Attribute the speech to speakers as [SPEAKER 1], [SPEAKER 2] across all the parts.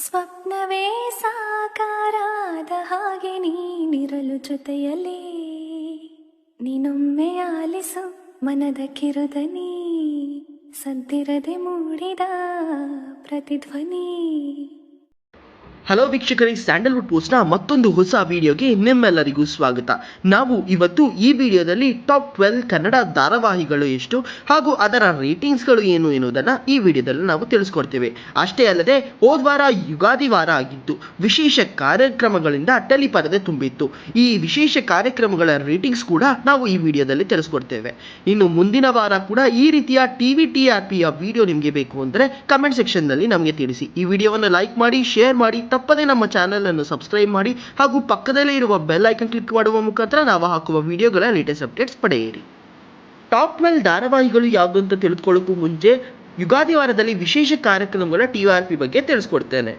[SPEAKER 1] ಸ್ವಪ್ನವೇ ಸಾಕಾರಾದ ಹಾಗೆ ನೀನಿರಲು ಜೊತೆಯಲ್ಲೇ ನೀನೊಮ್ಮೆ ಆಲಿಸು ಮನದ ಕಿರುದನಿ ಸದ್ದಿರದೆ ಮೂಡಿದ ಪ್ರತಿಧ್ವನಿ.
[SPEAKER 2] ಹಲೋ ವೀಕ್ಷಕರೇ, ಸ್ಯಾಂಡಲ್ವುಡ್ ಪೋಸ್ಟ್ನ ಮತ್ತೊಂದು ಹೊಸ ವಿಡಿಯೋಗೆ ನಿಮ್ಮೆಲ್ಲರಿಗೂ ಸ್ವಾಗತ. ನಾವು ಇವತ್ತು ಈ ವಿಡಿಯೋದಲ್ಲಿ ಟಾಪ್ 12 ಕನ್ನಡ ಧಾರಾವಾಹಿಗಳು ಎಷ್ಟು ಹಾಗೂ ಅದರ ರೇಟಿಂಗ್ಸ್ಗಳು ಏನು ಎನ್ನುವುದನ್ನು ಈ ವಿಡಿಯೋದಲ್ಲಿ ನಾವು ತಿಳಿಸ್ಕೊಡ್ತೇವೆ. ಅಷ್ಟೇ ಅಲ್ಲದೆ ಹೋದ ವಾರ ಯುಗಾದಿ ವಾರ ಆಗಿತ್ತು. ವಿಶೇಷ ಕಾರ್ಯಕ್ರಮಗಳಿಂದ ಟೆಲಿಪರದೆ ತುಂಬಿತ್ತು. ಈ ವಿಶೇಷ ಕಾರ್ಯಕ್ರಮಗಳ ರೇಟಿಂಗ್ಸ್ ಕೂಡ ನಾವು ಈ ವಿಡಿಯೋದಲ್ಲಿ ತಿಳಿಸ್ಕೊಡ್ತೇವೆ. ಇನ್ನು ಮುಂದಿನ ವಾರ ಕೂಡ ಈ ರೀತಿಯ TRPಯ ವಿಡಿಯೋ ನಿಮಗೆ ಬೇಕು ಅಂದರೆ ಕಮೆಂಟ್ ಸೆಕ್ಷನ್ನಲ್ಲಿ ನಮಗೆ ತಿಳಿಸಿ. ಈ ವಿಡಿಯೋವನ್ನು ಲೈಕ್ ಮಾಡಿ, ಶೇರ್ ಮಾಡಿ, ತಪ್ಪದೇ ನಮ್ಮ ಚಾನೆಲ್ ಅನ್ನು ಸಬ್ಸ್ಕ್ರೈಬ್ ಮಾಡಿ ಹಾಗೂ ಪಕ್ಕದಲ್ಲೇ ಇರುವ ಬೆಲ್ ಐಕನ್ ಕ್ಲಿಕ್ ಮಾಡುವ ಮುಖಾಂತರ ನಾವು ಹಾಕುವ ವಿಡಿಯೋಗಳ ಲೇಟೆಸ್ಟ್ ಅಪ್ಡೇಟ್ಸ್ ಪಡೆಯಿರಿ. ಟಾಪ್ 12 ಧಾರಾವಾಹಿಗಳು ಯಾವುದು ಅಂತ ತಿಳಿದುಕೊಳ್ಳೋಕ್ಕೂ ಮುಂಚೆ ಯುಗಾದಿ ವಾರದಲ್ಲಿ ವಿಶೇಷ ಕಾರ್ಯಕ್ರಮಗಳ TRP ಬಗ್ಗೆ ತಿಳಿಸ್ಕೊಡ್ತೇನೆ.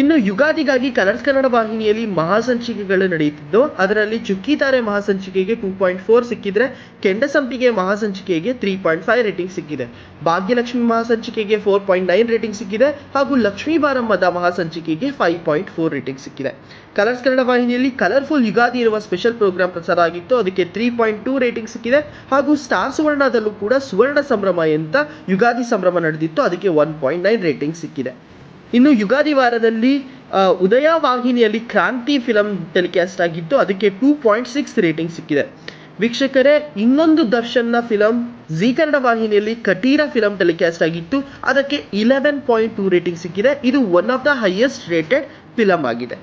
[SPEAKER 2] ಇನ್ನು ಯುಗಾದಿಗಾಗಿ ಕಲರ್ಸ್ ಕನ್ನಡ ವಾಹಿನಿಯಲ್ಲಿ ಮಹಾಸಂಚಿಕೆಗಳು ನಡೆಯುತ್ತಿದ್ದು, ಅದರಲ್ಲಿ ಚುಕ್ಕಿತಾರೆ ಮಹಾಸಂಚಿಕೆಗೆ 2.4 ಸಿಕ್ಕಿದ್ರೆ, ಕೆಂಡಸಂಪಿಗೆ ಮಹಾಸಂಚಿಕೆಗೆ 3.5 ರೇಟಿಂಗ್ ಸಿಕ್ಕಿದೆ. ಭಾಗ್ಯಲಕ್ಷ್ಮಿ ಮಹಾಸಂಚಿಕೆಗೆ 4.9 ರೇಟಿಂಗ್ ಸಿಕ್ಕಿದೆ ಹಾಗೂ ಲಕ್ಷ್ಮೀ ಬಾರಮ್ಮದ ಮಹಾಸಂಚಿಕೆಗೆ 5.4 ರೇಟಿಂಗ್ ಸಿಕ್ಕಿದೆ. ಕಲರ್ಸ್ ಕನ್ನಡ ವಾಹಿನಿಯಲ್ಲಿ ಕಲರ್ಫುಲ್ ಯುಗಾದಿ ಇರುವ ಸ್ಪೆಷಲ್ ಪ್ರೋಗ್ರಾಮ್ ಪ್ರಸಾರ ಆಗಿತ್ತು, ಅದಕ್ಕೆ 3.2 ರೇಟಿಂಗ್ ಸಿಕ್ಕಿದೆ. ಹಾಗೂ ಸ್ಟಾರ್ ಸುವರ್ಣದಲ್ಲೂ ಕೂಡ ಸುವರ್ಣ ಸಂಭ್ರಮ ಅಂತ ಯುಗಾದಿ ಸಂಭ್ರಮ ನಡೆದಿತ್ತು, ಅದಕ್ಕೆ 1.9 ರೇಟಿಂಗ್ ಸಿಕ್ಕಿದೆ. ಇನ್ನು ಯುಗಾದಿ ವಾರದಲ್ಲಿ ಉದಯ ವಾಹಿನಿಯಲ್ಲಿ ಕ್ರಾಂತಿ ಫಿಲಂ ಟೆಲಿಕಾಸ್ಟ್ ಆಗಿತ್ತು, ಅದಕ್ಕೆ 2.6 ರೇಟಿಂಗ್ ಸಿಕ್ಕಿದೆ. ವೀಕ್ಷಕರೇ, ಇನ್ನೊಂದು ದರ್ಶನ್ನ ಫಿಲಂ ಜಿ ಕನ್ನಡ ವಾಹಿನಿಯಲ್ಲಿ ಕಟೀರ ಫಿಲಂ ಟೆಲಿಕಾಸ್ಟ್ ಆಗಿತ್ತು, ಅದಕ್ಕೆ 11.2 ರೇಟಿಂಗ್ ಸಿಕ್ಕಿದೆ. ಇದು one of the highest rated film ಆಗಿದೆ.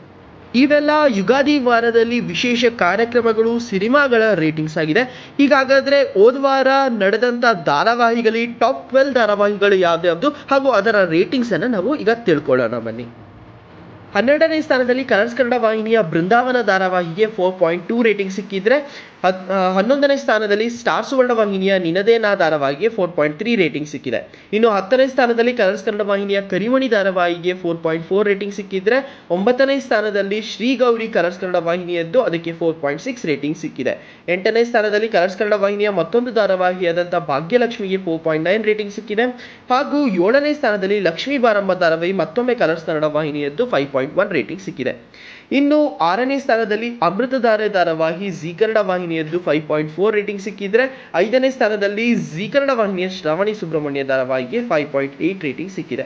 [SPEAKER 2] ಇವೆಲ್ಲ ಯುಗಾದಿ ವಾರದಲ್ಲಿ ವಿಶೇಷ ಕಾರ್ಯಕ್ರಮಗಳು, ಸಿನಿಮಾಗಳ ರೇಟಿಂಗ್ಸ್ ಆಗಿದೆ. ಹೀಗಾದರೆ ಹೋದ ವಾರ ನಡೆದಂಥ ಧಾರಾವಾಹಿಗಳಲ್ಲಿ ಟಾಪ್ 12 ಧಾರಾವಾಹಿಗಳು ಯಾವ್ದು ಹಾಗೂ ಅದರ ರೇಟಿಂಗ್ಸನ್ನು ನಾವು ಈಗ ತಿಳ್ಕೊಳ್ಳೋಣ ಬನ್ನಿ. 12ನೇ ಸ್ಥಾನದಲ್ಲಿ ಕಲರ್ಸ್ ಕನ್ನಡ ವಾಹಿನಿಯ ಬೃಂದಾವನ ಧಾರಾವಾಹಿಗೆ 4.2 ರೇಟಿಂಗ್ ಸಿಕ್ಕಿದ್ರೆ, 11ನೇ ಸ್ಥಾನದಲ್ಲಿ ಸ್ಟಾರ್ ಸುವರ್ಣ ವಾಹಿನಿಯ ನಿನದೇನಾ ಧಾರಾವಾಹಿಗೆ 4.3 ರೇಟಿಂಗ್ ಸಿಕ್ಕಿದೆ. ಇನ್ನು 10ನೇ ಸ್ಥಾನದಲ್ಲಿ ಕಲರ್ಸ್ ಕನ್ನಡ ವಾಹಿನಿಯ ಕರಿಮಣಿ ಧಾರಾವಾಹಿಗೆ 4.4 ರೇಟಿಂಗ್ ಸಿಕ್ಕಿದ್ರೆ, 9ನೇ ಸ್ಥಾನದಲ್ಲಿ ಶ್ರೀ ಗೌರಿ ಕಲರ್ಸ್ ಕನ್ನಡ ವಾಹಿನಿಯದ್ದು, ಅದಕ್ಕೆ 4.6 ರೇಟಿಂಗ್ ಸಿಕ್ಕಿದೆ. 8ನೇ ಸ್ಥಾನದಲ್ಲಿ ಕಲರ್ಸ್ ಕನ್ನಡ ವಾಹಿನಿಯ ಮತ್ತೊಂದು ಧಾರಾವಾಹಿಯಾದಂಥ ಭಾಗ್ಯಲಕ್ಷ್ಮಿಗೆ 4.9 ರೇಟಿಂಗ್ ಸಿಕ್ಕಿದೆ. ಹಾಗೂ 7ನೇ ಸ್ಥಾನದಲ್ಲಿ ಲಕ್ಷ್ಮೀ ಬಾರಮ್ಮ ಧಾರಾವಾಹಿ ಮತ್ತೊಮ್ಮೆ ಕಲರ್ಸ್ ಕನ್ನಡ ವಾಹಿನಿಯದ್ದು 5.1 ರೇಟಿಂಗ್ ಸಿಕ್ಕಿದೆ. ಇನ್ನು 6ನೇ ಸ್ಥಾನದಲ್ಲಿ ಅಮೃತಧಾರೆ ಧಾರಾವಾಹಿ ಜಿ ಕನ್ನಡ ವಾಹಿನಿಯದ್ದು 5.4 ರೇಟಿಂಗ್ ಸಿಕ್ಕಿದ್ರೆ, 5ನೇ ಸ್ಥಾನದಲ್ಲಿ ಜಿ ಕನ್ನಡ ವಾಹಿನಿಯ ಶ್ರಾವಣಿ ಸುಬ್ರಹ್ಮಣ್ಯ ಧಾರಾವಾಹಿಗೆ 5.8 ರೇಟಿಂಗ್ ಸಿಕ್ಕಿದೆ.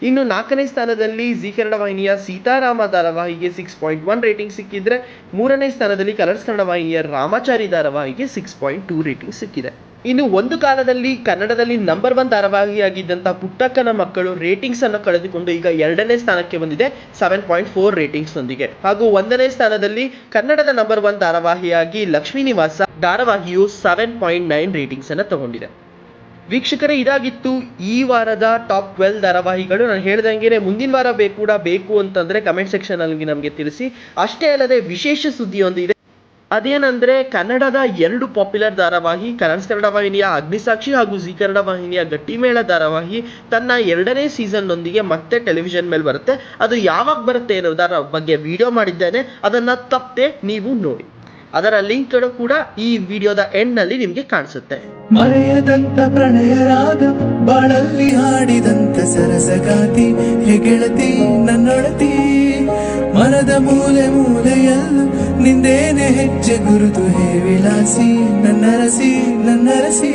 [SPEAKER 2] ಇನ್ನು 4ನೇ ಸ್ಥಾನದಲ್ಲಿ ಜಿ ಕನ್ನಡ ವಾಹಿನಿಯ ಸೀತಾರಾಮ ಧಾರಾವಾಹಿಗೆ 6.1 ರೇಟಿಂಗ್ ಸಿಕ್ಕಿದ್ರೆ, 3ನೇ ಸ್ಥಾನದಲ್ಲಿ ಕಲರ್ಸ್ ಕನ್ನಡ ವಾಹಿನಿಯ ರಾಮಾಚಾರಿ ಧಾರಾವಾಹಿಗೆ 6.2 ರೇಟಿಂಗ್ ಸಿಕ್ಕಿದೆ. ಇನ್ನು ಒಂದು ಕಾಲದಲ್ಲಿ ಕನ್ನಡದಲ್ಲಿ ನಂಬರ್ 1 ಧಾರಾವಾಹಿಯಾಗಿದ್ದಂಥ ಪುಟ್ಟಕ್ಕನ ಮಕ್ಕಳು ರೇಟಿಂಗ್ಸ್ ಅನ್ನು ಕಳೆದುಕೊಂಡು ಈಗ 2ನೇ ಸ್ಥಾನಕ್ಕೆ ಬಂದಿದೆ 7.4 ರೇಟಿಂಗ್ಸ್ ನೊಂದಿಗೆ. ಹಾಗೂ 1ನೇ ಸ್ಥಾನದಲ್ಲಿ ಕನ್ನಡದ ನಂಬರ್ 1 ಧಾರಾವಾಹಿಯಾಗಿ ಲಕ್ಷ್ಮೀ ನಿವಾಸ ಧಾರಾವಾಹಿಯು 7.9 ರೇಟಿಂಗ್ಸ್ ಅನ್ನು ತಗೊಂಡಿದೆ. ವೀಕ್ಷಕರೇ, ಇದಾಗಿತ್ತು ಈ ವಾರದ ಟಾಪ್ 12 ಧಾರಾವಾಹಿಗಳು. ನಾನು ಹೇಳ್ದಂಗೆ ಮುಂದಿನ ವಾರ ಬೇಕು ಅಂತಂದರೆ ಕಮೆಂಟ್ ಸೆಕ್ಷನಲ್ಲಿ ನಮಗೆ ತಿಳಿಸಿ. ಅಷ್ಟೇ ಅಲ್ಲದೆ ವಿಶೇಷ ಸುದ್ದಿಯೊಂದಿದೆ. ಅದೇನೆಂದರೆ, ಕನ್ನಡದ 2 ಪಾಪ್ಯುಲರ್ ಧಾರಾವಾಹಿ ಕಲರ್ಸ್ ಕನ್ನಡ ವಾಹಿನಿಯ ಅಗ್ನಿಸಾಕ್ಷಿ ಹಾಗೂ ಜಿ ಕನ್ನಡ ವಾಹಿನಿಯ ಗಟ್ಟಿಮೇಳ ಧಾರಾವಾಹಿ ತನ್ನ 2ನೇ ಸೀಸನ್ನೊಂದಿಗೆ ಮತ್ತೆ ಟೆಲಿವಿಷನ್ ಮೇಲೆ ಬರುತ್ತೆ. ಅದು ಯಾವಾಗ ಬರುತ್ತೆ ಅನ್ನೋದರ ಬಗ್ಗೆ ವಿಡಿಯೋ ಮಾಡಿದ್ದೇನೆ, ಅದನ್ನು ತಪ್ಪದೆ ನೀವು ನೋಡಿ. ಅದರ ಲಿಂಕ್ಗಳು ಕೂಡ ಈ ವಿಡಿಯೋದ ಎಂಡ್ನಲ್ಲಿ ನಿಮಗೆ ಕಾಣಿಸುತ್ತೆ.
[SPEAKER 3] ಮರೆಯದಂತ ಪ್ರಣಯ ರಾಗ ಬಾಳಲ್ಲಿ ಹಾಡಿದಂತ ಸರಸಗಾತಿ ಹೆಗೆಳತಿ ನನ್ನೊಳತಿ, ಮನದ ಮೂಲೆ ಮೂಲೆಯಲ್ಲೂ ನಿಂದೇನೆ ಹೆಜ್ಜೆ ಗುರುತು ಹೇ ವಿಲಾಸಿ ನನ್ನರಸಿ,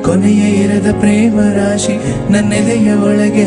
[SPEAKER 3] ಕೊನೆಯ ಇರದ ಪ್ರೇಮ ರಾಶಿ ನನ್ನೆದೆಯ ಒಳಗೆ